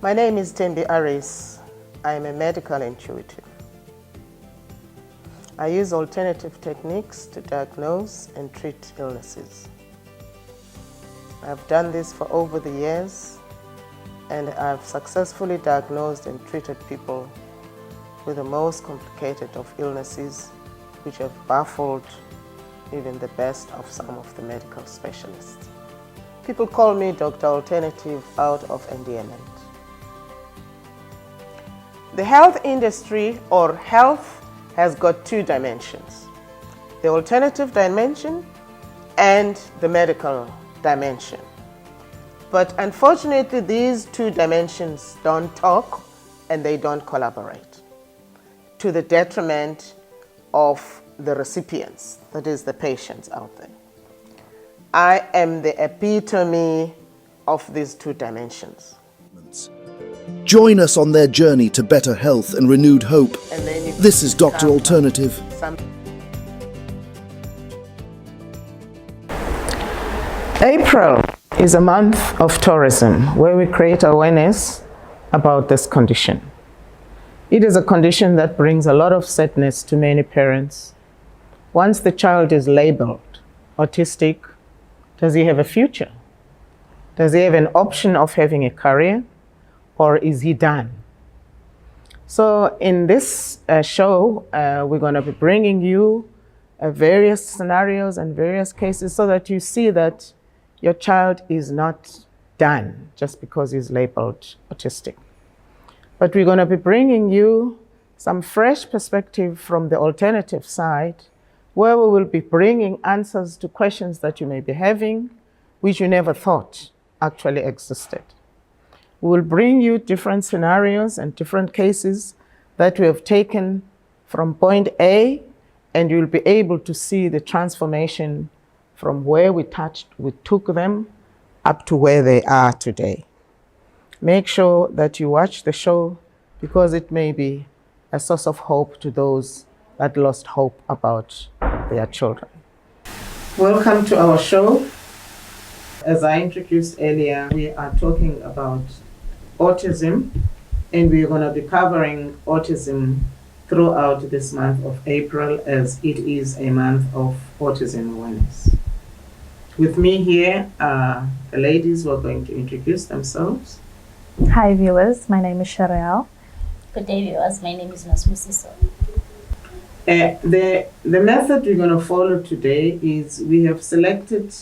My name is THEMBILE. I am a medical intuitive. I use alternative techniques to diagnose and treat illnesses. I've done this for over the years, and I've successfully diagnosed and treated people with the most complicated of illnesses, which have baffled even the best of some of the medical specialists. People call me Dr. Alternative out of endearment. The health industry, or health, has got two dimensions: the alternative dimension and the medical dimension. But unfortunately, these two dimensions don't talk and they don't collaborate, to the detriment of the recipients, that is the patients out there. I am the epitome of these two dimensions. Join us on their journey to better health and renewed hope. This is Dr. Alternative. April is a month of tourism where we create awareness about this condition. It is a condition that brings a lot of sadness to many parents. Once the child is labeled autistic, does he have a future? Does he have an option of having a career? Or is he done? So in this show, we're going to be bringing you various scenarios and various cases so that you see that your child is not done just because he's labeled autistic. But we're going to be bringing you some fresh perspective from the alternative side, where we will be bringing answers to questions that you may be having, which you never thought actually existed. We will bring you different scenarios and different cases that we have taken from point A, and you'll be able to see the transformation from where we took them up to where they are today. Make sure that you watch the show, because it may be a source of hope to those that lost hope about their children. Welcome to our show. As I introduced earlier, we are talking about autism, and we're going to be covering autism throughout this month of April, as it is a month of autism awareness. With me here are the ladies who are going to introduce themselves. Hi viewers, my name is Sharelle. Good day viewers, my name is Nasmusiso. The method we're going to follow today is we have selected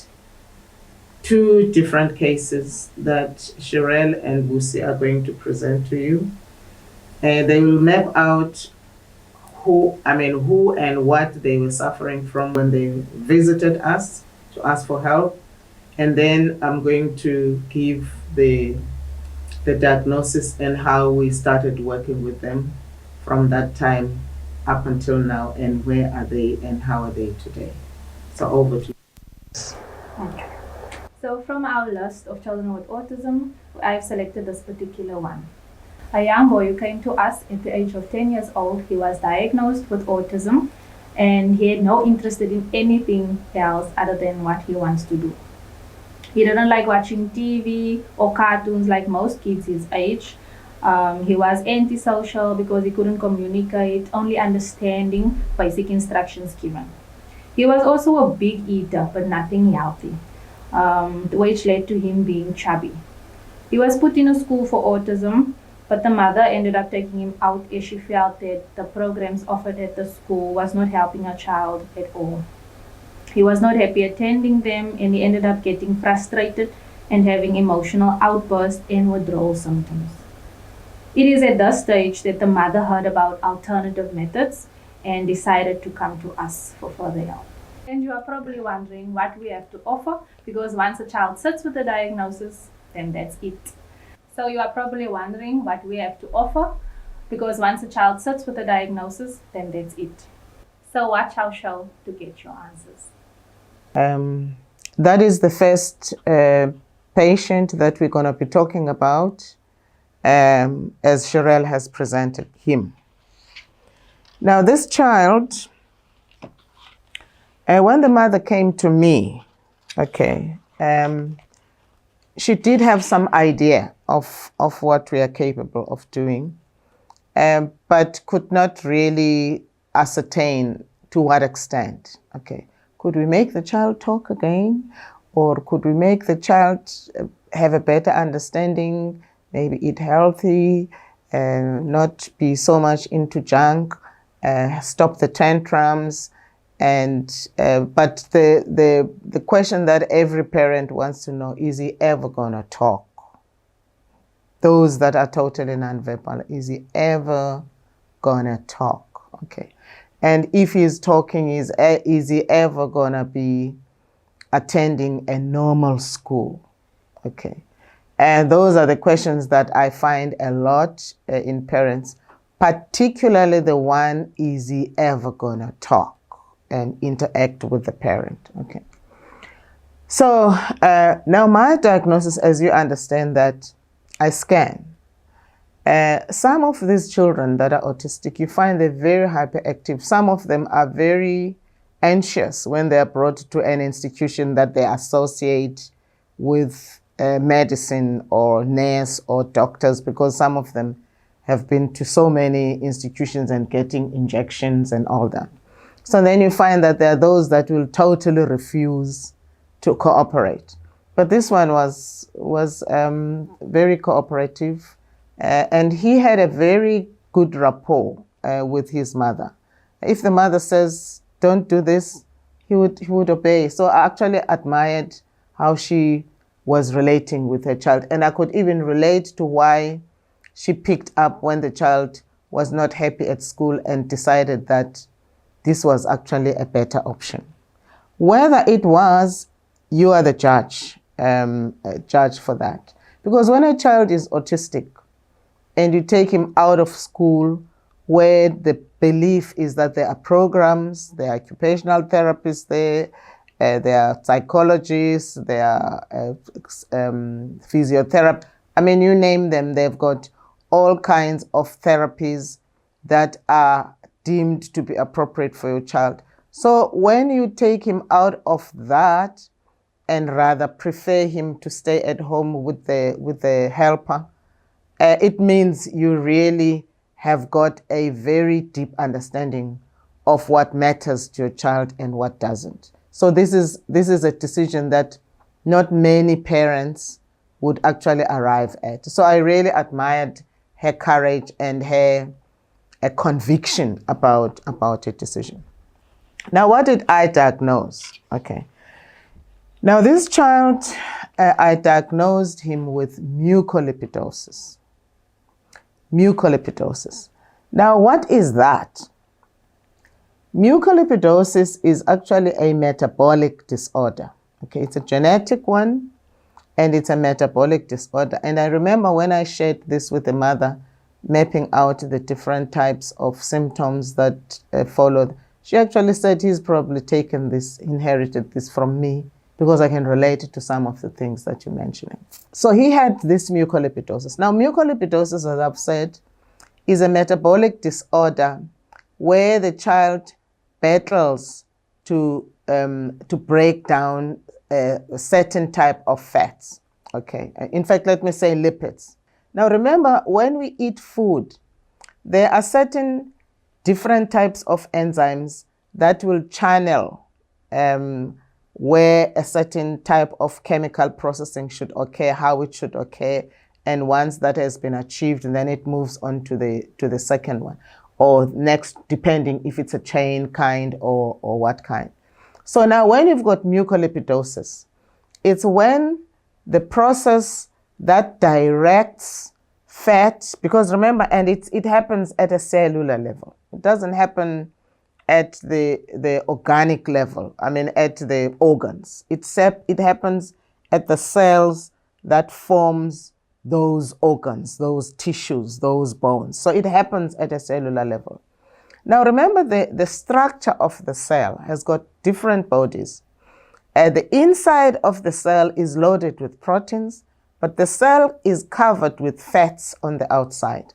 two different cases that Sharelle and Busi are going to present to you. They will map out who and what they were suffering from when they visited us to ask for help. And then I'm going to give the diagnosis and how we started working with them from that time up until now, and where are they and how are they today. So over to you. Okay. So from our list of children with autism, I've selected this particular one. A young boy who came to us at the age of 10 years old. He was diagnosed with autism, and he had no interest in anything else other than what he wants to do. He didn't like watching TV or cartoons like most kids his age. He was antisocial because he couldn't communicate, only understanding basic instructions given. He was also a big eater, but nothing healthy, which led to him being chubby. He was put in a school for autism, but the mother ended up taking him out as she felt that the programs offered at the school was not helping her child at all. He was not happy attending them, and he ended up getting frustrated and having emotional outbursts and withdrawal symptoms. It is at this stage that the mother heard about alternative methods and decided to come to us for further help. And you are probably wondering what we have to offer, because once a child sits with a diagnosis, then that's it. So you are probably wondering what we have to offer, because once a child sits with a diagnosis, then that's it. So watch our show to get your answers. That is the first patient that we're going to be talking about, as Sharelle has presented him. Now this child, when the mother came to me, she did have some idea of what we are capable of doing, but could not really ascertain to what extent. Okay, could we make the child talk again? Or could we make the child have a better understanding, maybe eat healthy, not be so much into junk, stop the tantrums? And but the question that every parent wants to know, is he ever gonna talk? Those that are totally nonverbal, is he ever gonna talk? Okay, and if he's talking, is he ever gonna be attending a normal school? Okay, and those are the questions that I find a lot in parents, particularly the one, is he ever gonna talk and interact with the parent? Okay. So now my diagnosis, as you understand that, I scan. Some of these children that are autistic, you find they're very hyperactive. Some of them are very anxious when they are brought to an institution that they associate with medicine or nurse or doctors, because some of them have been to so many institutions and getting injections and all that. So then you find that there are those that will totally refuse to cooperate. But this one was very cooperative, and he had a very good rapport with his mother. If the mother says, don't do this, he would obey. So I actually admired how she was relating with her child. And I could even relate to why she picked up when the child was not happy at school and decided that this was actually a better option. Whether it was, you are the judge for that. Because when a child is autistic and you take him out of school where the belief is that there are programs, there are occupational therapists there are psychologists, there are physiotherapists, I mean, you name them, they've got all kinds of therapies that are deemed to be appropriate for your child. So when you take him out of that and rather prefer him to stay at home with the helper, it means you really have got a very deep understanding of what matters to your child and what doesn't. So this is a decision that not many parents would actually arrive at. So I really admired her courage and her conviction about a decision. Now, what did I diagnose? Okay. Now, this child, I diagnosed him with mucolipidosis. Mucolipidosis. Now, what is that? Mucolipidosis is actually a metabolic disorder. Okay, it's a genetic one, and it's a metabolic disorder. And I remember when I shared this with the mother, mapping out the different types of symptoms that followed, she actually said he's probably taken this, inherited this from me, because I can relate to some of the things that you're mentioning. So he had this mucolipidosis. Now, mucolipidosis, as I've said, is a metabolic disorder where the child battles to break down a certain type of fats. Okay. In fact, let me say lipids. Now, remember, when we eat food, there are certain different types of enzymes that will channel where a certain type of chemical processing should occur, how it should occur, and once that has been achieved, and then it moves on to the second one, or next, depending if it's a chain kind or what kind. So now when you've got mucolipidosis, it's when the process that directs fat, because remember, and it happens at a cellular level. It doesn't happen at the organic level, I mean at the organs. It happens at the cells that forms those organs, those tissues, those bones. So it happens at a cellular level. Now remember, the structure of the cell has got different bodies. The inside of the cell is loaded with proteins, but the cell is covered with fats on the outside.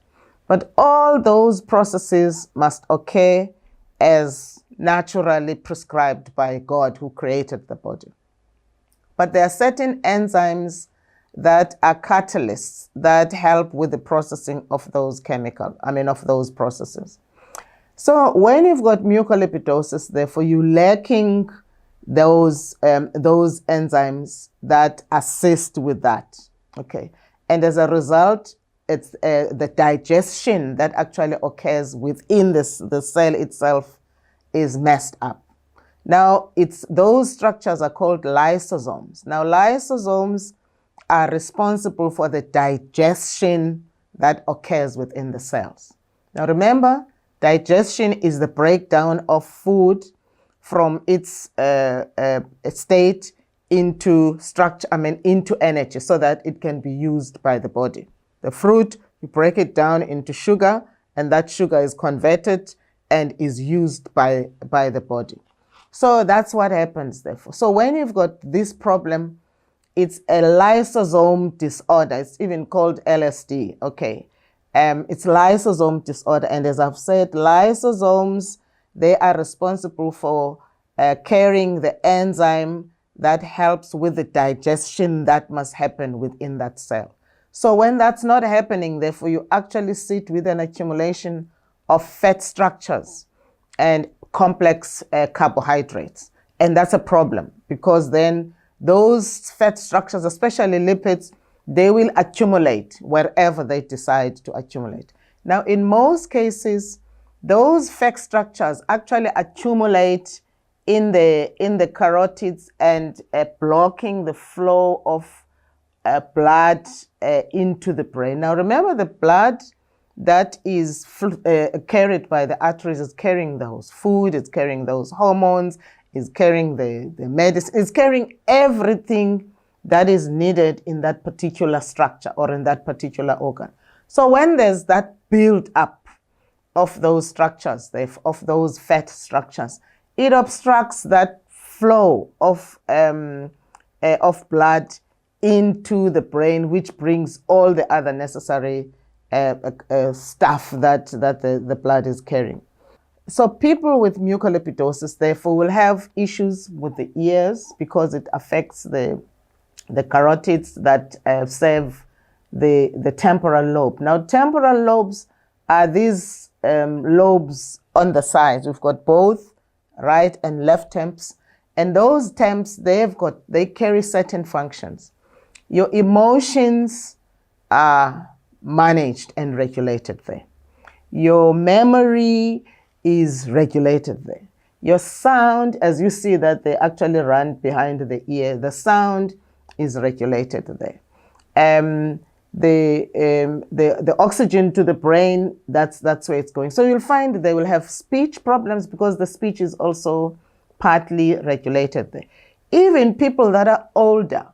But all those processes must occur as naturally prescribed by God, who created the body. But there are certain enzymes that are catalysts that help with the processing of those of those processes. So when you've got mucolipidosis, therefore you're lacking those enzymes that assist with that, okay? And as a result, it's the digestion that actually occurs within the cell itself is messed up. Now, those structures are called lysosomes. Now, lysosomes are responsible for the digestion that occurs within the cells. Now, remember, digestion is the breakdown of food from its state into structure, into energy, so that it can be used by the body. The fruit, you break it down into sugar, and that sugar is converted and is used by the body. So that's what happens, therefore. So when you've got this problem, it's a lysosome disorder. It's even called LSD, okay? It's lysosome disorder. And as I've said, lysosomes, they are responsible for carrying the enzyme that helps with the digestion that must happen within that cell. So when that's not happening, therefore, you actually sit with an accumulation of fat structures and complex carbohydrates. And that's a problem, because then those fat structures, especially lipids, they will accumulate wherever they decide to accumulate. Now, in most cases, those fat structures actually accumulate in the carotids and blocking the flow of blood into the brain. Now, remember, the blood that is carried by the arteries is carrying those food, it's carrying those hormones, is carrying the medicine, is carrying everything that is needed in that particular structure or in that particular organ. So when there's that build up of those structures, of those fat structures, it obstructs that flow of blood into the brain, which brings all the other necessary stuff that the blood is carrying. So people with mucolipidosis, therefore, will have issues with the ears because it affects the carotids that serve the temporal lobe. Now, temporal lobes are these lobes on the sides. We've got both right and left temps, and those temps, they carry certain functions. Your emotions are managed and regulated there. Your memory is regulated there. Your sound, as you see that they actually run behind the ear, the sound is regulated there. The oxygen to the brain, that's where it's going. So you'll find they will have speech problems because the speech is also partly regulated there. Even people that are older,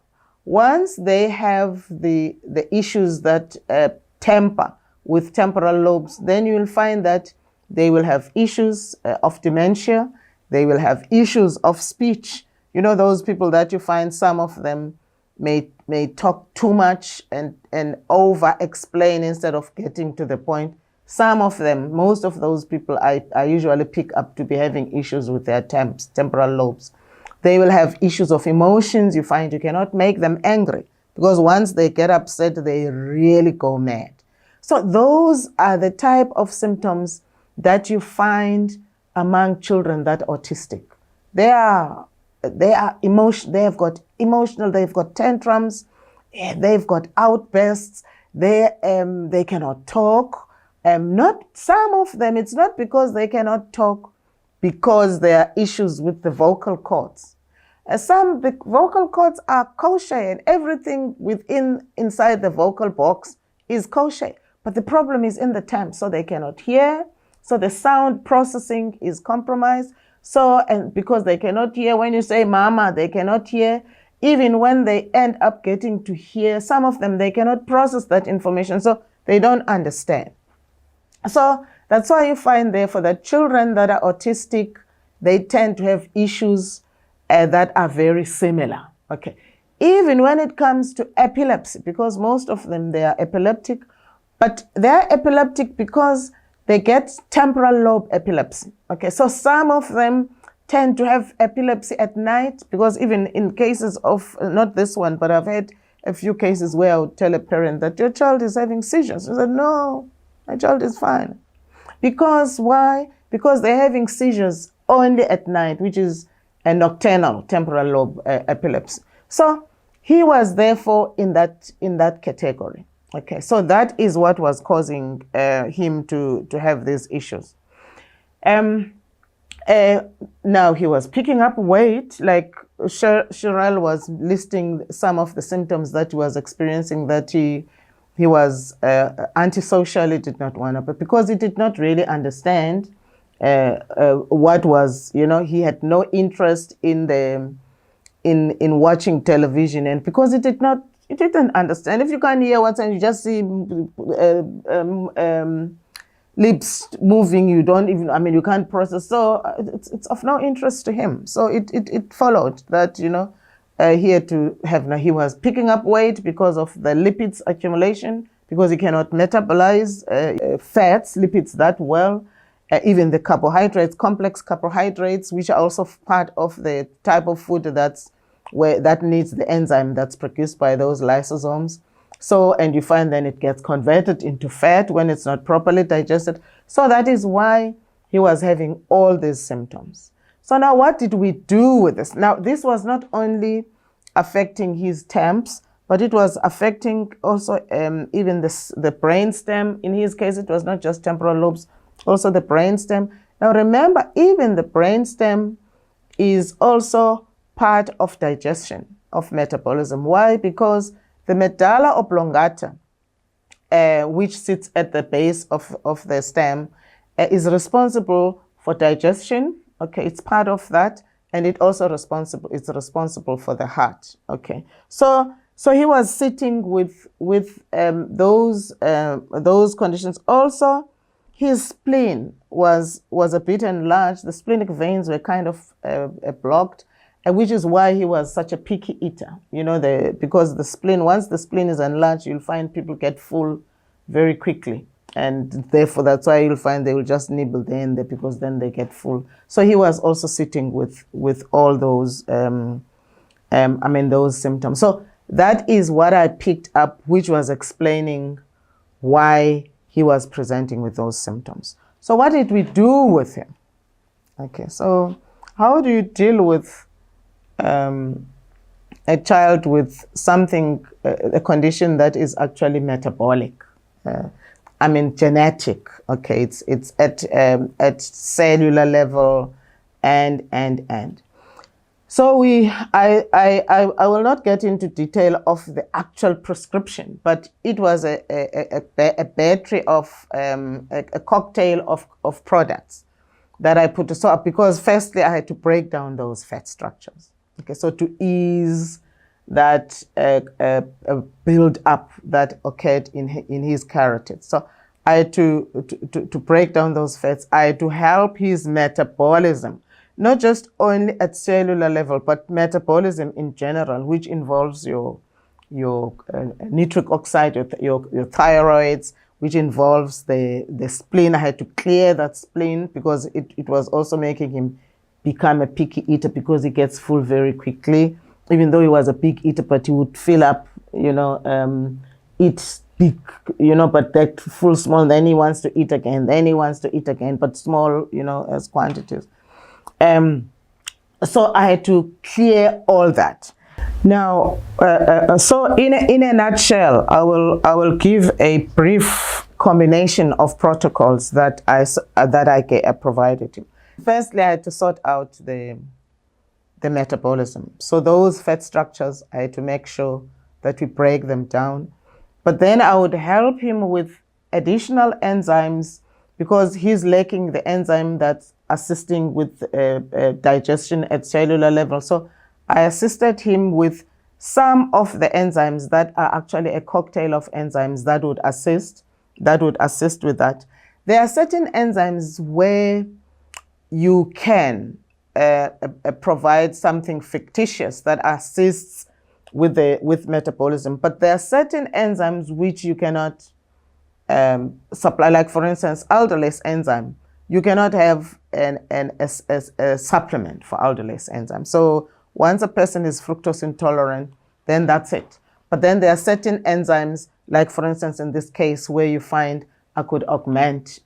once they have the issues that temper with temporal lobes, then you'll find that they will have issues of dementia. They will have issues of speech. You know, those people that you find, some of them may talk too much and over-explain instead of getting to the point. Some of them, most of those people, I usually pick up to be having issues with their temporal lobes. They will have issues of emotions. You find you cannot make them angry because once they get upset, they really go mad. So those are the type of symptoms that you find among children that are autistic. They have got emotional, they've got tantrums, they've got outbursts, they cannot talk. Not some of them, it's not because they cannot talk, because there are issues with the vocal cords. The vocal cords are kosher and everything inside the vocal box is kosher. But the problem is in the temps, so they cannot hear. So the sound processing is compromised. And because they cannot hear, when you say mama, they cannot hear. Even when they end up getting to hear, some of them, they cannot process that information, so they don't understand. So that's why you find, therefore, that children that are autistic, they tend to have issues that are very similar. Okay. Even when it comes to epilepsy, because most of them, they are epileptic, but they're epileptic because they get temporal lobe epilepsy. Okay, so some of them tend to have epilepsy at night because even in cases of, not this one, but I've had a few cases where I would tell a parent that your child is having seizures. They said, no, my child is fine. Because why? Because they're having seizures only at night, which is a nocturnal temporal lobe epilepsy. So he was therefore in that category. Okay, so that is what was causing him to have these issues. Now he was picking up weight, like Cheryl was listing some of the symptoms that he was experiencing, that he was antisocial, he did not want to, but because he did not really understand what was, he had no interest in watching television, and because he didn't understand. If you can't hear what's saying, you just see lips moving, you don't even, you can't process. So it's of no interest to him. So it followed that, he had to have, he was picking up weight because of the lipids accumulation, because he cannot metabolize fats, lipids that well, even the carbohydrates, complex carbohydrates, which are also part of the type of food that needs the enzyme that's produced by those lysosomes. So, and you find then it gets converted into fat when it's not properly digested. So that is why he was having all these symptoms. So now what did we do with this? Now, this was not only affecting his TEMPs, but it was affecting also even the brain stem. In his case, it was not just temporal lobes, also the brain stem. Now remember, even the brain stem is also part of digestion, of metabolism. Why? Because the medulla oblongata, which sits at the base of the stem, is responsible for digestion. Okay, it's part of that, and it's responsible for the heart. Okay, so he was sitting with those conditions. Also, his spleen was a bit enlarged. The splenic veins were kind of blocked, which is why he was such a picky eater. Because the spleen, once the spleen is enlarged, you'll find people get full very quickly. And therefore, that's why you'll find they will just nibble there and there, because then they get full. So he was also sitting with all those, those symptoms. So that is what I picked up, which was explaining why he was presenting with those symptoms. So what did we do with him? Okay, so how do you deal with a child with something, a condition that is actually metabolic, genetic? Okay, it's at cellular level, and. So I will not get into detail of the actual prescription, but it was a battery of a cocktail of products that I put. So because firstly I had to break down those fat structures. Okay, so to ease that build up that occurred in his carotids. So I had to break down those fats. I had to help his metabolism, not just only at cellular level, but metabolism in general, which involves your nitric oxide, your thyroids, which involves the spleen. I had to clear that spleen because it was also making him become a picky eater, because he gets full very quickly. Even though he was a big eater, but he would fill up, eat big, but that full small, then he wants to eat again, but small, as quantities. So I had to clear all that. Now, so in a nutshell, I will give a brief combination of protocols that I provided him. Firstly, I had to sort out the metabolism. So those fat structures, I had to make sure that we break them down. But then I would help him with additional enzymes, because he's lacking the enzyme that's assisting with digestion at cellular level. So I assisted him with some of the enzymes that are actually a cocktail of enzymes that would assist with that. There are certain enzymes where you can provide something fictitious that assists with metabolism, but there are certain enzymes which you cannot supply. Like for instance, aldolase enzyme. You cannot have a supplement for aldolase enzyme. So once a person is fructose intolerant, then that's it. But then there are certain enzymes, like for instance, in this case, where you find I could augment,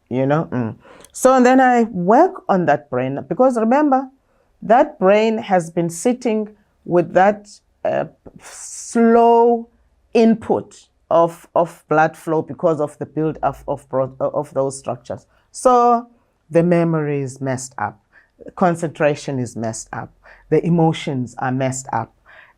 So and then I work on that brain, because remember, that brain has been sitting with that slow input of blood flow because of the build of those structures. So the memory is messed up, concentration is messed up, the emotions are messed up,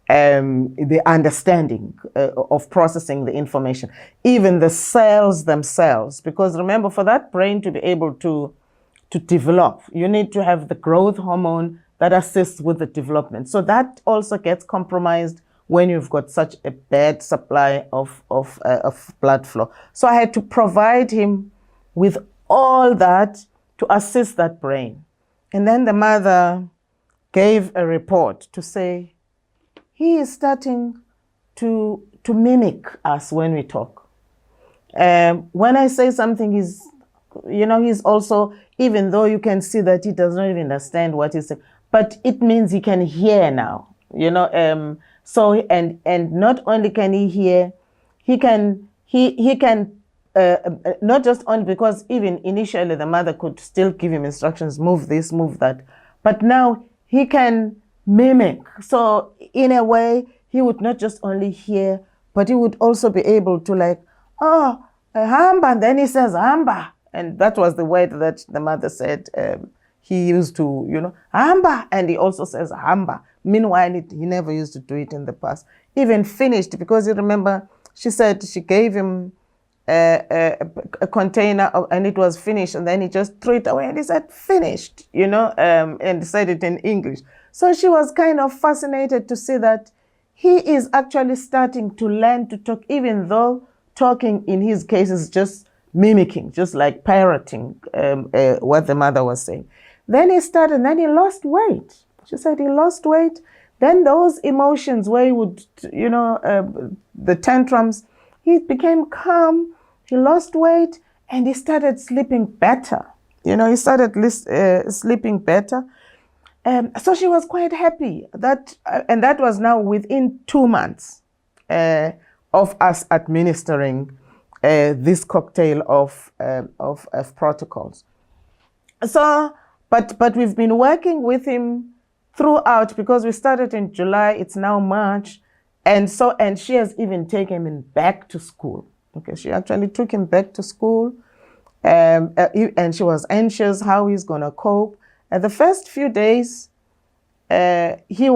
the understanding of processing the information, even the cells themselves. Because remember, for that brain to be able to develop, you need to have the growth hormone that assists with the development. So that also gets compromised when you've got such a bad supply of blood flow. So I had to provide him with all that to assist that brain. And then the mother gave a report to say, he is starting to mimic us when we talk. When I say something, he's also, even though you can see that he does not even understand what he's saying, but it means he can hear now, So, and not only can he hear, he can not just only, because even initially the mother could still give him instructions, move this, move that, but now he can mimic. So in a way, he would not just only hear, but he would also be able to hamba, and then he says hamba. And that was the word that the mother said he used to, hamba, and he also says hamba. Meanwhile, he never used to do it in the past. Even finished, because you remember, she said she gave him a container and it was finished, and then he just threw it away and he said finished, and said it in English. So she was kind of fascinated to see that he is actually starting to learn to talk, even though talking in his case is just mimicking, just like parroting what the mother was saying. Then he started, and then he lost weight. She said he lost weight. Then those emotions where he would, the tantrums, he became calm, he lost weight, and he started sleeping better. He started sleeping better. So she was quite happy. And that was now within 2 months of us administering this cocktail of protocols. So, but we've been working with him throughout, because we started in July, it's now March. And she has even taken him back to school. Okay, she actually took him back to school, and she was anxious how he's going to cope. At the first few days, he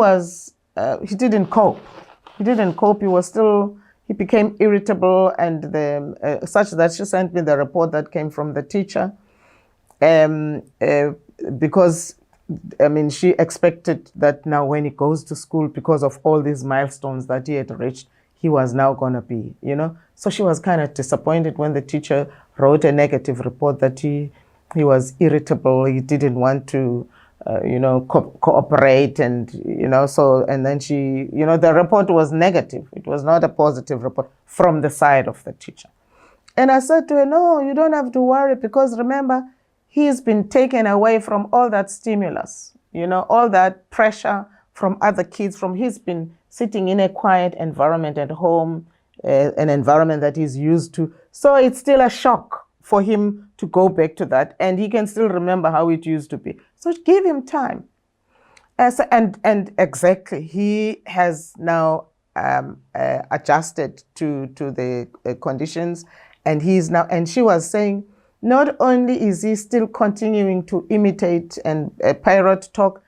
didn't cope. He didn't cope. He became irritable, and such that she sent me the report that came from the teacher, because she expected that now when he goes to school, because of all these milestones that he had reached, he was now going to be, So she was kind of disappointed when the teacher wrote a negative report that he was irritable, he didn't want to, cooperate, and, so, and then she, the report was negative. It was not a positive report from the side of the teacher. And I said to her, no, you don't have to worry, because remember, he's been taken away from all that stimulus, all that pressure from other kids, he's been sitting in a quiet environment at home, an environment that he's used to. So it's still a shock for him to go back to that, and he can still remember how it used to be. So give him time. And exactly, he has now adjusted to the conditions, and she was saying, not only is he still continuing to imitate and pirate talk,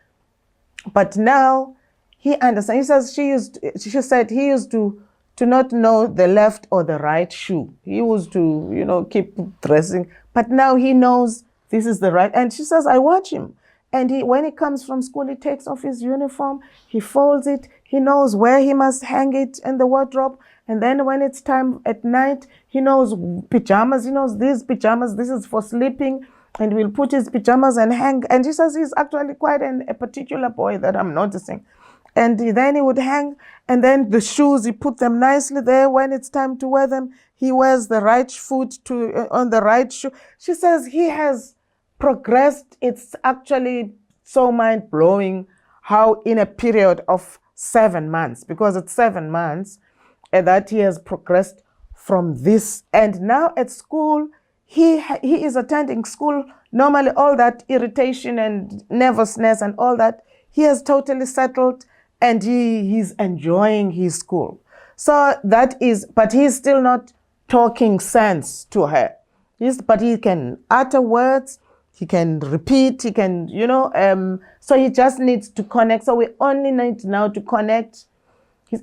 but now he understands. She said he used to not know the left or the right shoe. He used to, keep dressing, but now he knows this is the right. And she says, I watch him. And when he comes from school, he takes off his uniform, he folds it, he knows where he must hang it in the wardrobe. And then when it's time at night, he knows pajamas, he knows these pajamas, this is for sleeping, and we'll put his pajamas and hang. And she says he's actually quite a particular boy that I'm noticing. And then he would hang, and then the shoes, he put them nicely there. When it's time to wear them, he wears the right foot on the right shoe. She says he has progressed. It's actually so mind-blowing how in a period of 7 months, because it's 7 months, that he has progressed from this. And now at school, he is attending school. Normally, all that irritation and nervousness and all that, he has totally settled, and he's enjoying his school. So that is, but he's still not talking sense to her. But he can utter words, he can repeat, he can, so he just needs to connect. So we only need now to connect,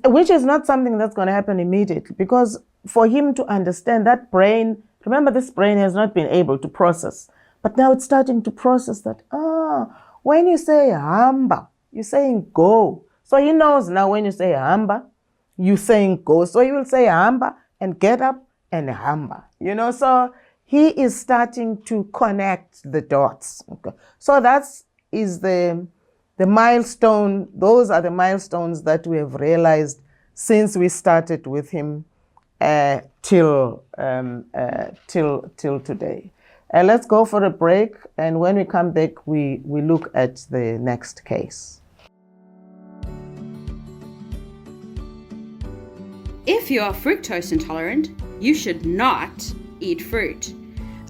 which is not something that's going to happen immediately, because for him to understand that brain, remember, this brain has not been able to process, but now it's starting to process that, when you say hamba, you're saying go. So he knows now when you say hamba, you're saying go. So he will say hamba and get up and hamba, so he is starting to connect the dots. Okay. So that is the milestone. Those are the milestones that we have realized since we started with him till today. Let's go for a break, and when we come back, we look at the next case. If you are fructose intolerant, you should not eat fruit.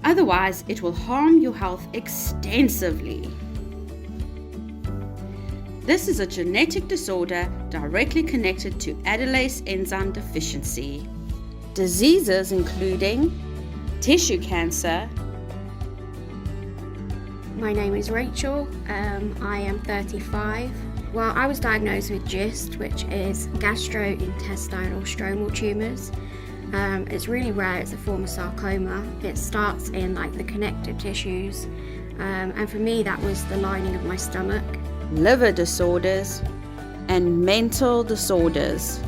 Otherwise, it will harm your health extensively. This is a genetic disorder directly connected to adolase enzyme deficiency. Diseases including tissue cancer. My name is Rachel. I am 35. Well, I was diagnosed with GIST, which is gastrointestinal stromal tumours. It's really rare. It's a form of sarcoma. It starts in the connective tissues, and for me that was the lining of my stomach. Liver disorders and mental disorders.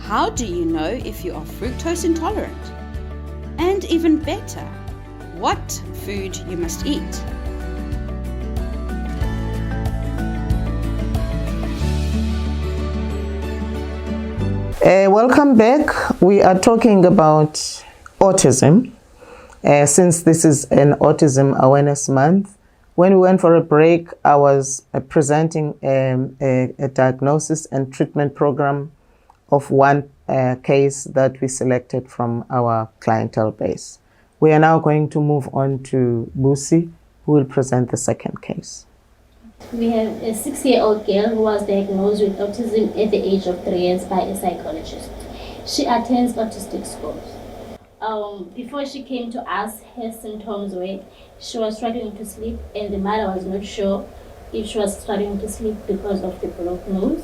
How do you know if you are fructose intolerant? And even better, what food you must eat. Welcome back. We are talking about autism. Since this is an Autism Awareness Month, when we went for a break, I was presenting a diagnosis and treatment program of one case that we selected from our clientele base. We are now going to move on to Busi, who will present the second case. We have a 6-year-old girl who was diagnosed with autism at the age of 3 years by a psychologist. She attends autistic schools. Before she came to us, her symptoms were she was struggling to sleep, and the mother was not sure if she was struggling to sleep because of the blocked nose.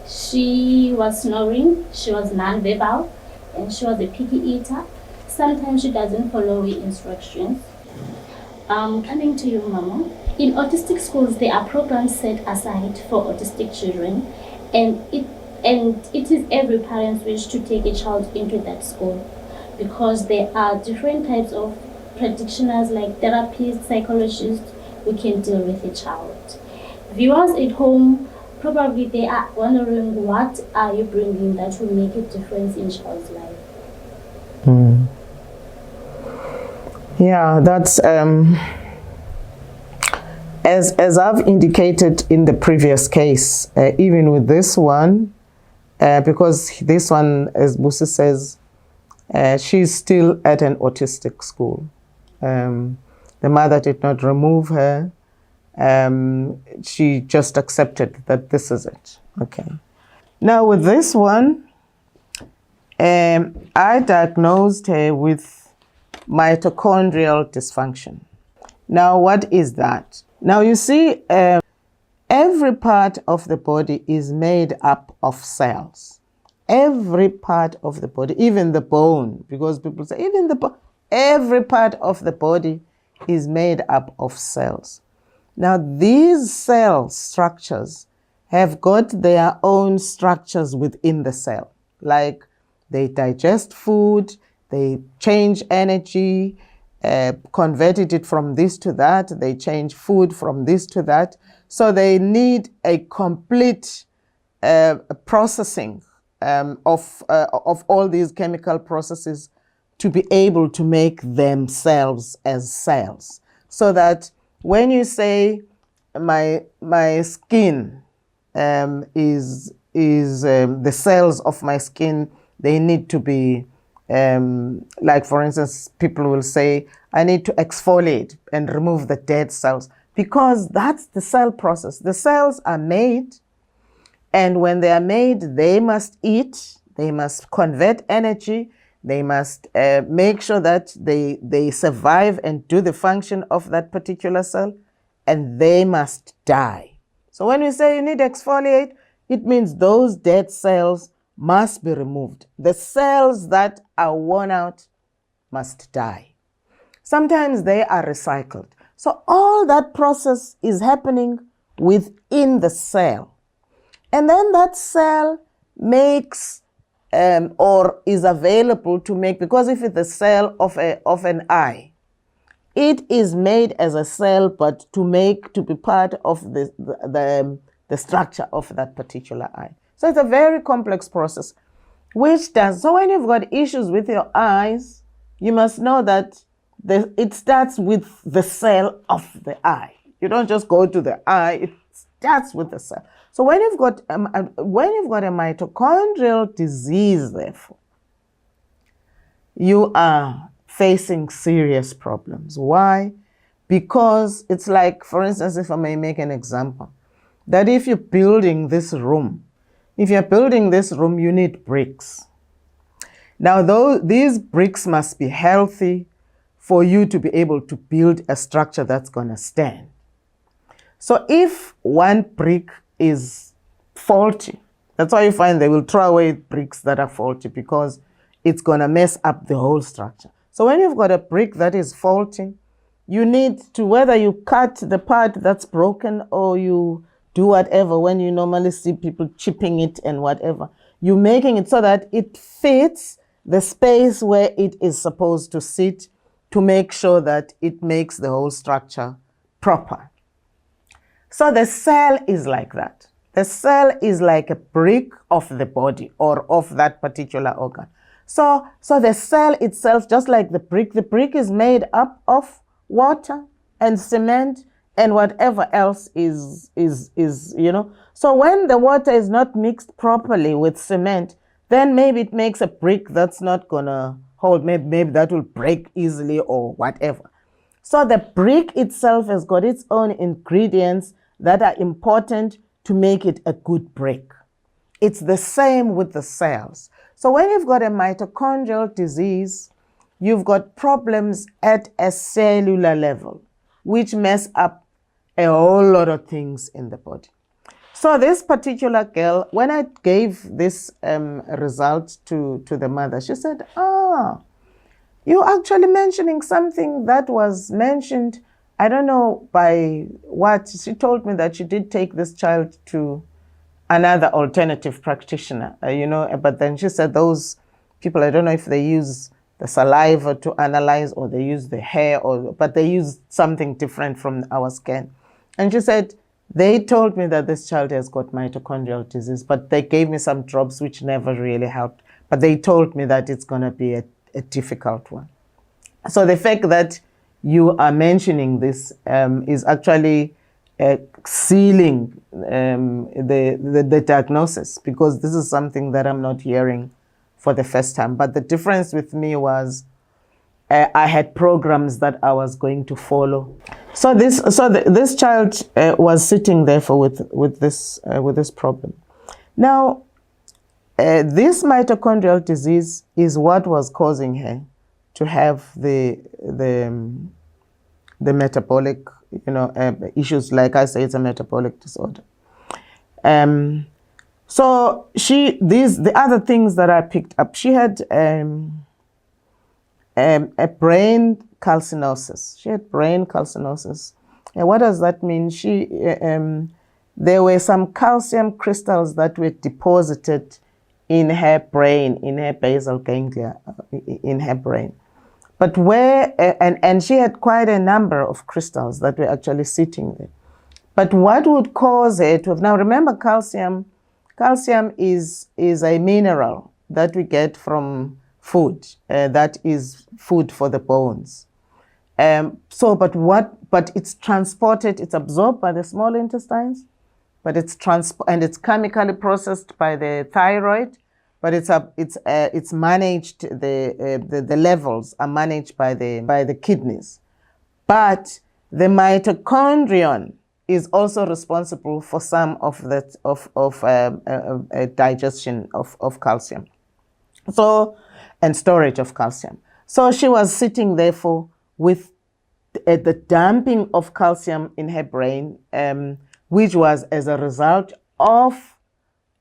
She was snoring, she was non-verbal, and she was a picky eater. Sometimes she doesn't follow the instructions. Coming to you, Mama. In autistic schools, there are programs set aside for autistic children, and it is every parent's wish to take a child into that school, because there are different types of practitioners like therapists, psychologists who can deal with a child. Viewers at home, probably they are wondering, what are you bringing that will make a difference in child's life? Yeah, that's as I've indicated in the previous case, even with this one, because this one, as Busi says, she's still at an autistic school. The mother did not remove her. She just accepted that this is it. Okay. Now with this one, I diagnosed her with mitochondrial dysfunction. Now, what is that? Now, you see, every part of the body is made up of cells. Every part of the body, even the bone, because people say, even the bone, every part of the body is made up of cells. Now, these cell structures have got their own structures within the cell, like they digest food, they change energy, converted it from this to that, they change food from this to that. So they need a complete processing of all these chemical processes to be able to make themselves as cells. So that when you say my skin is the cells of my skin, they need to be, like for instance, people will say, I need to exfoliate and remove the dead cells, because that's the cell process. The cells are made, and when they are made, they must eat, they must convert energy, they must make sure that they survive and do the function of that particular cell, and they must die. So when we say you need to exfoliate, it means those dead cells must be removed. The cells that are worn out must die. Sometimes they are recycled. So all that process is happening within the cell. And then that cell makes or is available to make, because if it's the cell of an eye, it is made as a cell, but to be part of the structure of that particular eye. So it's a very complex process, so when you've got issues with your eyes, you must know that it starts with the cell of the eye. You don't just go to the eye, it starts with the cell. So when you've got a mitochondrial disease, therefore, you are facing serious problems. Why? Because it's like, for instance, if I may make an example, that if you're building this room, you need bricks. Now, these bricks must be healthy for you to be able to build a structure that's going to stand. So if one brick is faulty, that's why you find they will throw away bricks that are faulty, because it's going to mess up the whole structure. So when you've got a brick that is faulty, you need to, whether you cut the part that's broken or you do whatever, when you normally see people chipping it and whatever, you're making it so that it fits the space where it is supposed to sit, to make sure that it makes the whole structure proper. So the cell is like that. The cell is like a brick of the body or of that particular organ. So the cell itself, just like the brick is made up of water and cement and whatever else is. So when the water is not mixed properly with cement, then maybe it makes a brick that's not gonna hold. Maybe that will break easily or whatever. So the brick itself has got its own ingredients that are important to make it a good brick. It's the same with the cells. So when you've got a mitochondrial disease, you've got problems at a cellular level, which mess up a whole lot of things in the body. So this particular girl, when I gave this result to the mother, she said, you're actually mentioning something that was mentioned, I don't know by what. She told me that she did take this child to another alternative practitioner, but then she said those people, I don't know if they use the saliva to analyze or they use the hair, but they use something different from our scan. And she said, they told me that this child has got mitochondrial disease, but they gave me some drops which never really helped. But they told me that it's going to be a difficult one. So the fact that you are mentioning this is actually sealing the diagnosis, because this is something that I'm not hearing for the first time. But the difference with me was I had programs that I was going to follow. So this child was sitting there with this problem. Now, this mitochondrial disease is what was causing her to have the metabolic, issues. Like I say, it's a metabolic disorder. So the other things that I picked up, she had a brain calcinosis. She had brain calcinosis. And what does that mean? There were some calcium crystals that were deposited in her brain, in her basal ganglia, in her brain. But and she had quite a number of crystals that were actually sitting there. But what would cause her to have, now remember calcium is a mineral that we get from food, that is food for the bones. But it's transported, it's absorbed by the small intestines, but it's chemically processed by the thyroid, but it's managed, the levels are managed by the kidneys. But the mitochondrion is also responsible for some of that digestion of calcium, and storage of calcium. So she was sitting therefore with the dumping of calcium in her brain, which was as a result of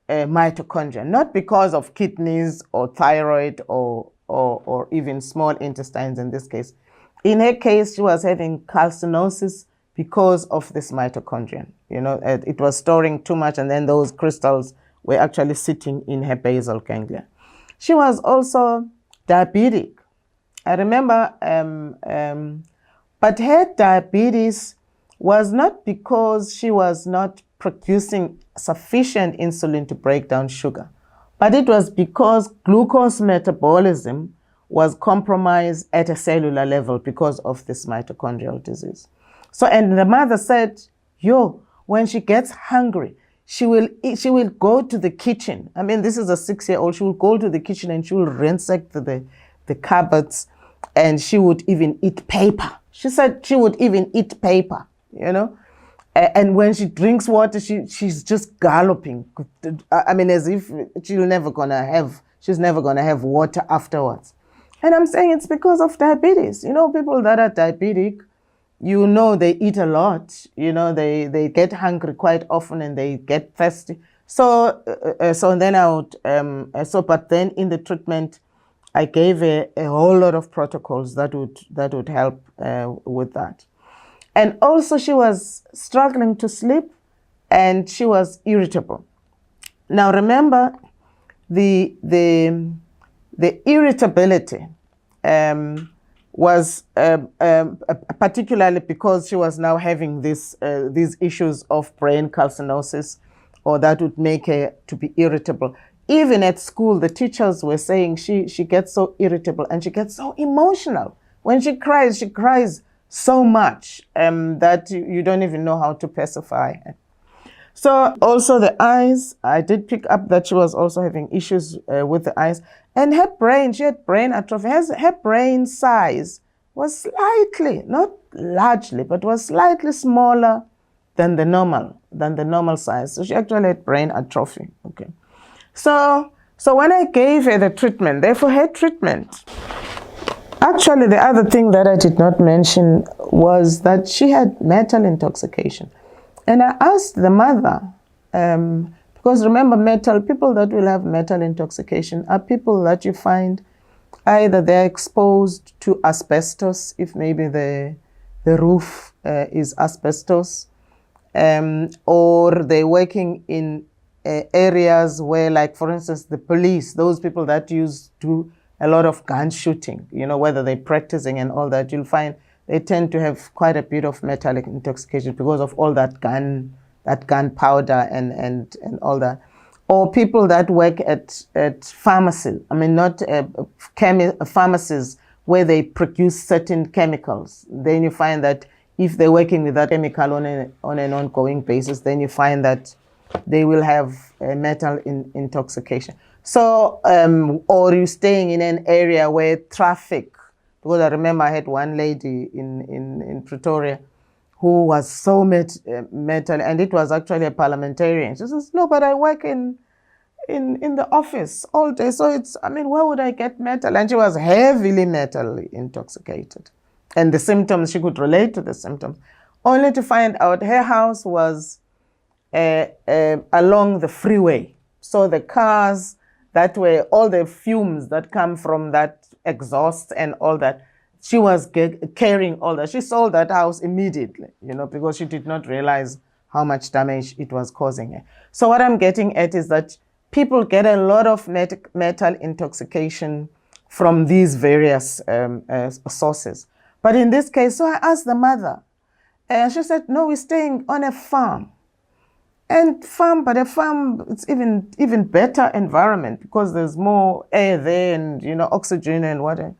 mitochondria, not because of kidneys or thyroid or even small intestines in this case. In her case, she was having calcinosis because of this mitochondrion. It was storing too much, and then those crystals were actually sitting in her basal ganglia. She was also diabetic. I remember, but her diabetes was not because she was not producing sufficient insulin to break down sugar, but it was because glucose metabolism was compromised at a cellular level because of this mitochondrial disease. So, and the mother said, when she gets hungry, she will go to the kitchen. I mean, this is a 6-year-old. She will go to the kitchen and she will ransack the cupboards, and she would even eat paper. She said she would even eat paper, And when she drinks water, she's just galloping. I mean, as if she's never gonna have water afterwards. And I'm saying it's because of diabetes. People that are diabetic, they eat a lot. They get hungry quite often and they get thirsty. So then I would, but then in the treatment, I gave a whole lot of protocols that would help with that. And also she was struggling to sleep and she was irritable. Now remember, the irritability was particularly because she was now having these issues of brain calcinosis, or that would make her to be irritable. Even at school, the teachers were saying she gets so irritable and she gets so emotional. When she cries so much that you don't even know how to pacify her. So also the eyes, I did pick up that she was also having issues with the eyes. And her brain, she had brain atrophy. Her brain size was slightly, not largely, but was slightly smaller than the normal size. So she actually had brain atrophy. Okay. So when I gave her the treatment, therefore her treatment, actually the other thing that I did not mention was that she had metal intoxication. And I asked the mother, because remember, people that will have metal intoxication are people that you find either they're exposed to asbestos, if maybe the roof is asbestos, or they're working in areas where, like, for instance, the police, those people that do a lot of gun shooting, whether they're practicing and all that, you'll find they tend to have quite a bit of metallic intoxication because of all that gunpowder and all that. Or people that work at pharmacy, not pharmacies where they produce certain chemicals. Then you find that if they're working with that chemical on an ongoing basis, then you find that they will have metal intoxication. So, or you're staying in an area where traffic, because I remember I had one lady in Pretoria who was so metal, and it was actually a parliamentarian. She says, no, but I work in the office all day, so where would I get metal? And she was heavily metally intoxicated. And the symptoms, she could relate to the symptoms, only to find out her house was along the freeway. So the cars that were, all the fumes that come from that exhaust and all that, she was carrying all that. She sold that house immediately, because she did not realize how much damage it was causing her. So what I'm getting at is that people get a lot of metal intoxication from these various sources. But in this case, so I asked the mother, and she said, no, we're staying on a farm. But a farm, it's even better environment because there's more air there and, oxygen and water.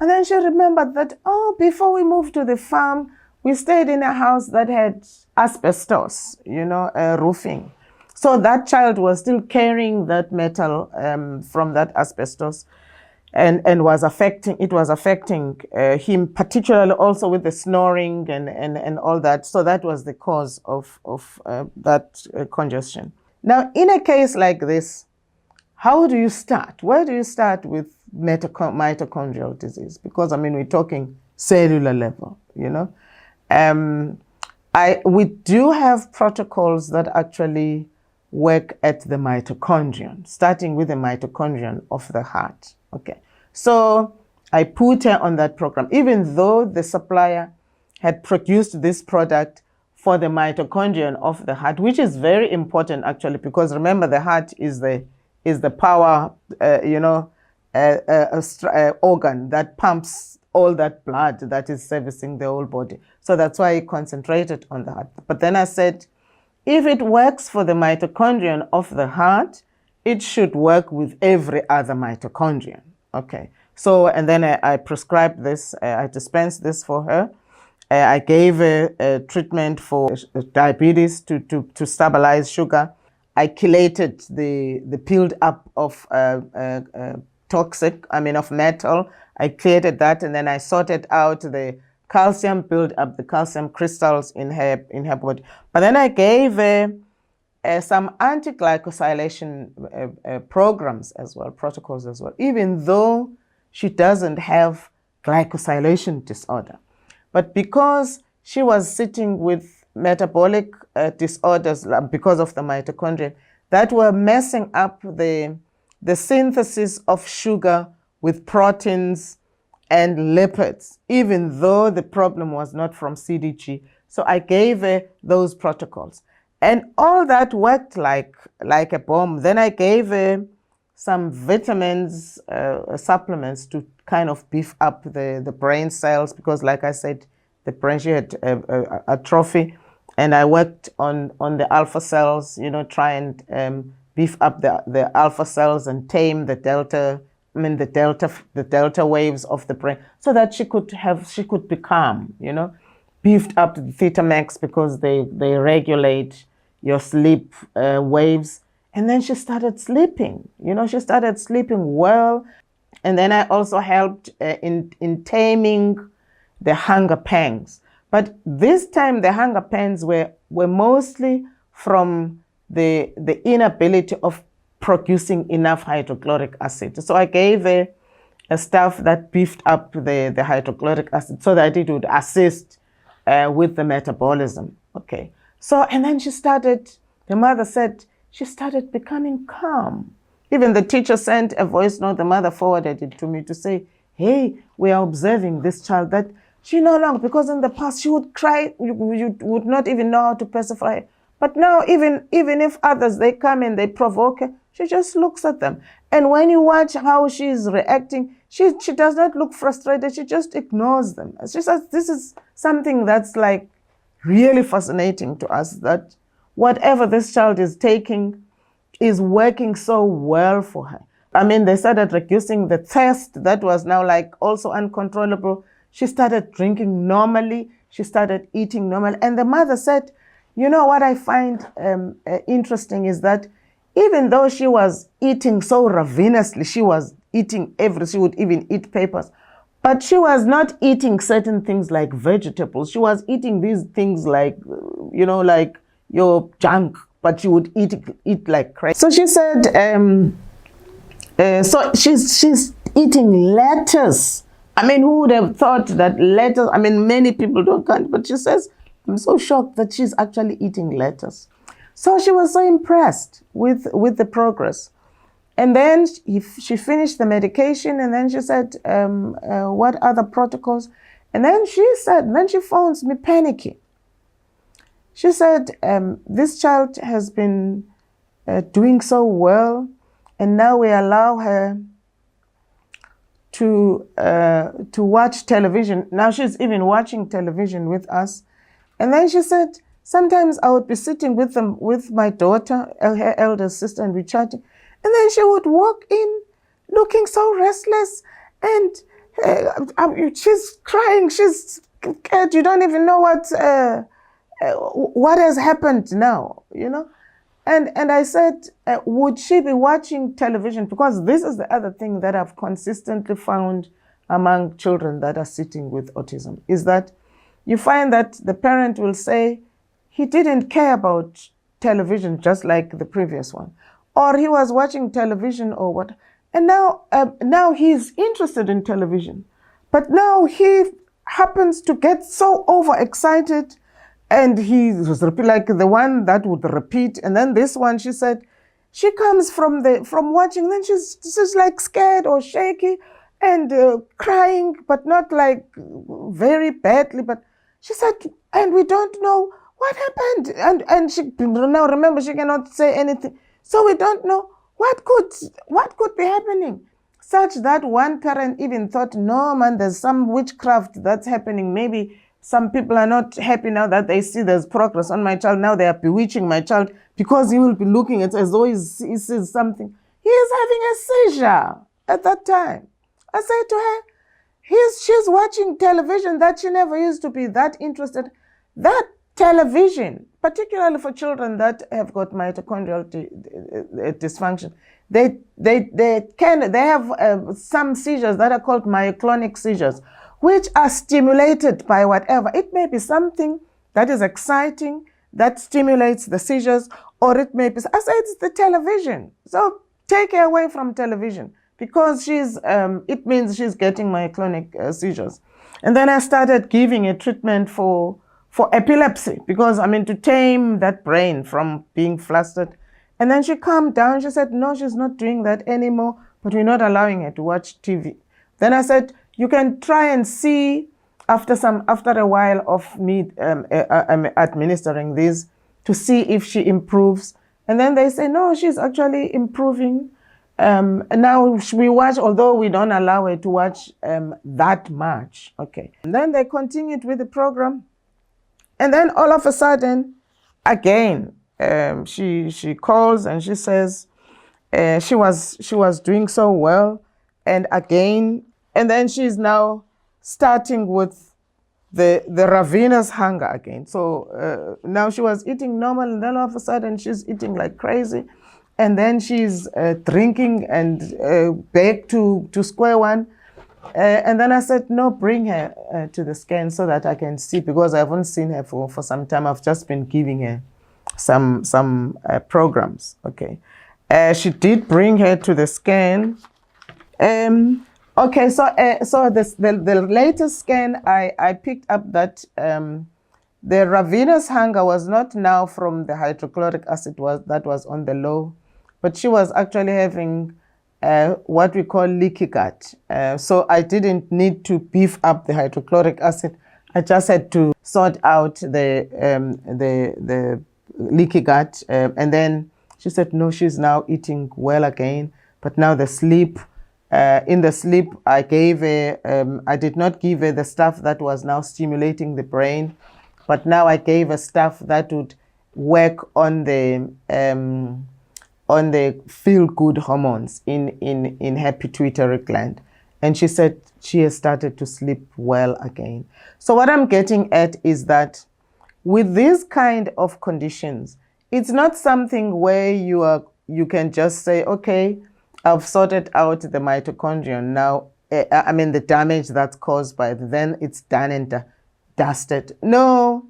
And then she remembered that, before we moved to the farm, we stayed in a house that had asbestos, roofing. So that child was still carrying that metal from that asbestos, and it was affecting him, particularly also with the snoring and all that. So that was the cause of that congestion. Now, in a case like this, how do you start? Where do you start with mitochondrial disease? Because, we're talking cellular level, we do have protocols that actually work at the mitochondrion, starting with the mitochondrion of the heart. Okay, so I put her on that program, even though the supplier had produced this product for the mitochondrion of the heart, which is very important actually, because remember, the heart is the power, organ that pumps all that blood that is servicing the whole body. So that's why I concentrated on the heart. But then I said, if it works for the mitochondrion of the heart, it should work with every other mitochondrion. Okay. So, and then I prescribed this, I dispensed this for her. I gave her a treatment for diabetes to stabilize sugar. I chelated the build up of of metal. I cleared that, and then I sorted out the calcium build up, the calcium crystals in her body. But then I gave her some anti-glycosylation programs as well, protocols as well, even though she doesn't have glycosylation disorder. But because she was sitting with metabolic disorders because of the mitochondria that were messing up the synthesis of sugar with proteins and lipids, even though the problem was not from CDG. So I gave her those protocols. And all that worked like a bomb. Then I gave her some vitamins, supplements to kind of beef up the brain cells, because like I said, the brain, she had atrophy. And I worked on the alpha cells, try and beef up the alpha cells and tame the delta waves of the brain, so that she could be calm, beefed up the theta max, because they regulate your sleep waves. And then she started sleeping, she started sleeping well. And then I also helped in taming the hunger pangs. But this time the hunger pangs were mostly from the inability of producing enough hydrochloric acid. So I gave her a stuff that beefed up the hydrochloric acid so that it would assist with the metabolism. Okay. So, and then the mother said, she started becoming calm. Even the teacher sent a voice note, the mother forwarded it to me to say, hey, we are observing this child that she no longer, because in the past she would cry, you would not even know how to pacify her. But now, even if others, they come and they provoke her, she just looks at them. And when you watch how she's reacting, she does not look frustrated. She just ignores them. She says, this is something that's like really fascinating to us, that whatever this child is taking is working so well for her. They started reducing the thirst that was now like also uncontrollable. She started drinking normally. She started eating normally. And the mother said, what I find interesting is that even though she was eating so ravenously, she was eating she would even eat papers, but she was not eating certain things like vegetables. She was eating these things like, like your junk, but she would eat like crazy. So she said, so she's eating lettuce. Who would have thought that lettuce, many people don't, but she says, I'm so shocked that she's actually eating lettuce. So she was so impressed with the progress. And then she finished the medication, and then she said, what other protocols? And then she phones me panicking. She said, this child has been doing so well, and now we allow her to watch television. Now she's even watching television with us. And then she said, sometimes I would be sitting with my daughter, her elder sister, and we're chatting. And then she would walk in looking so restless, and she's crying. She's scared. You don't even know what has happened now, you know. And I said, would she be watching television? Because this is the other thing that I've consistently found among children that are sitting with autism, is that you find that the parent will say, he didn't care about television just like the previous one, or he was watching television or what. And now he's interested in television, but now he happens to get so overexcited, and he was like the one that would repeat. And then this one, she said, she comes from watching, then she's like scared or shaky and crying, but not like very badly. But she said, and we don't know what happened. And she now, remember, she cannot say anything, so we don't know what could be happening. Such that one parent even thought, no man, there's some witchcraft that's happening. Maybe some people are not happy now that they see there's progress on my child. Now they are bewitching my child, because he will be looking at it as though he sees something. He is having a seizure at that time. I said to her, she's watching television that she never used to be that interested. That television, particularly for children that have got mitochondrial dysfunction, they have some seizures that are called myoclonic seizures, which are stimulated by whatever. It may be something that is exciting that stimulates the seizures, or it may be, I say, it's the television. So take her away from television, because it means she's getting myoclonic seizures. And then I started giving a treatment for epilepsy, because to tame that brain from being flustered. And then she calmed down. She said, no, she's not doing that anymore, but we're not allowing her to watch TV. Then I said, you can try and see after a while of me administering this, to see if she improves. And then they say, no, she's actually improving. Now we watch, although we don't allow her to watch that much. Okay. And then they continued with the program. And then all of a sudden, again, she calls and she says she was doing so well, and again, and then she's now starting with the ravenous hunger again. So now she was eating normal, and then all of a sudden she's eating like crazy, and then she's drinking and back to square one. And then I said, no, bring her to the scan so that I can see, because I haven't seen her for some time. I've just been giving her some programs. Okay. She did bring her to the scan. Okay, so the latest scan, I picked up that the ravenous hunger was not now from the hydrochloric acid that was on the low, but she was actually having what we call leaky gut. So I didn't need to beef up the hydrochloric acid. I just had to sort out the leaky gut. And then she said, no, she's now eating well again. But now the sleep, in the sleep, I gave her, I did not give her the stuff that was now stimulating the brain, but now I gave her stuff that would work on the feel-good hormones in her pituitary gland. And she said she has started to sleep well again. So what I'm getting at is that with these kind of conditions, it's not something where you can just say, okay, I've sorted out the mitochondria now, the damage that's caused by it, then it's done and dusted. No,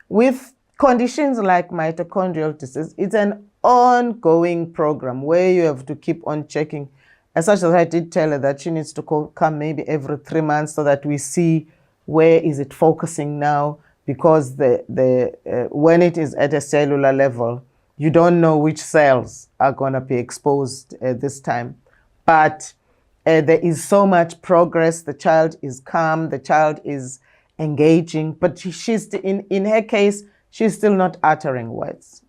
with conditions like mitochondrial disease, it's an ongoing program where you have to keep on checking. As such as I did tell her that she needs to come maybe every 3 months so that we see where is it focusing now, because when it is at a cellular level, you don't know which cells are going to be exposed this time. But there is so much progress. The child is calm. The child is engaging. But she's in her case, she's still not uttering words.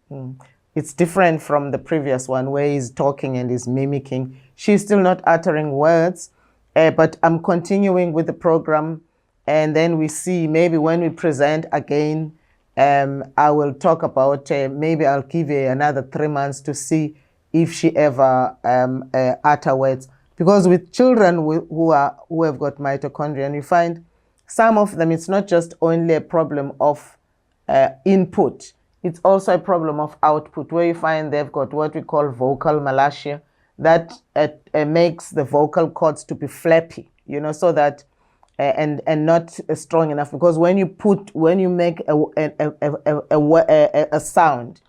It's different from the previous one where he's talking and he's mimicking. She's still not uttering words. But I'm continuing with the program. And then we see maybe when we present again, I will talk about, maybe I'll give her another 3 months to see if she ever utter words. Because with children who have got mitochondria, and you find some of them, it's not just only a problem of input, it's also a problem of output, where you find they've got what we call vocal malacia, that makes the vocal cords to be flappy, you know, so that and not strong enough, because when you make a sound,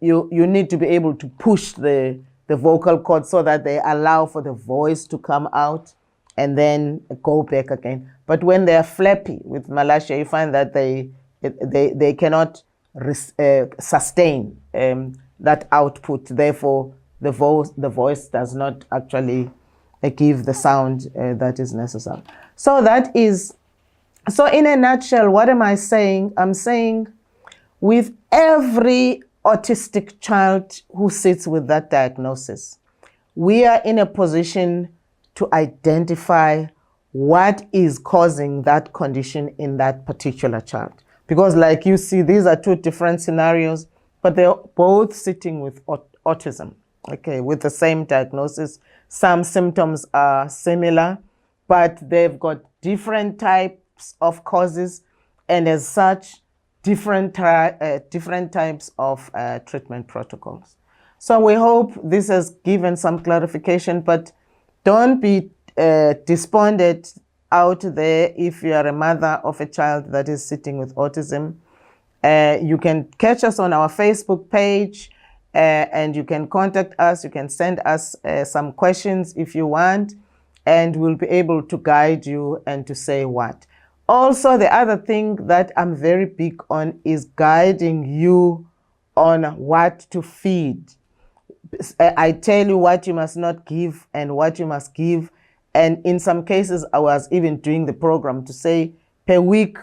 you need to be able to push the vocal cords so that they allow for the voice to come out and then go back again. But when they are flappy with malacia, you find that they cannot sustain that output. Therefore, the voice does not actually give the sound that is necessary. So in a nutshell, what am I saying? I'm saying with every autistic child who sits with that diagnosis, we are in a position to identify what is causing that condition in that particular child. Because like you see, these are two different scenarios, but they're both sitting with autism, okay, with the same diagnosis. Some symptoms are similar, but they've got different types of causes, and as such, different types of treatment protocols. So we hope this has given some clarification, but don't be despondent out there if you are a mother of a child that is sitting with autism. You can catch us on our Facebook page, and you can contact us. You can send us some questions if you want, and we'll be able to guide you and to say what. Also, the other thing that I'm very big on is guiding you on what to feed. I tell you what you must not give and what you must give. And in some cases, I was even doing the program to say per week,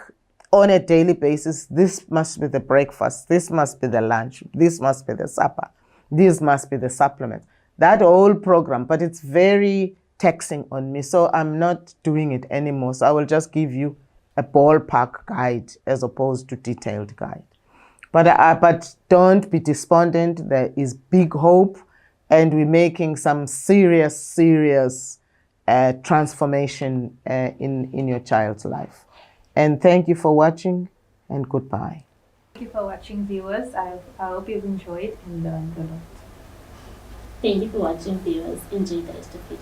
on a daily basis, this must be the breakfast, this must be the lunch, this must be the supper, this must be the supplement. That whole program, but it's very taxing on me, so I'm not doing it anymore. So I will just give you a ballpark guide as opposed to detailed guide. But don't be despondent. There is big hope, and we're making some serious transformation in your child's life. And thank you for watching, and goodbye. Thank you for watching, viewers. I hope you've enjoyed and learned a lot. Thank you for watching, viewers. Enjoy the rest of it.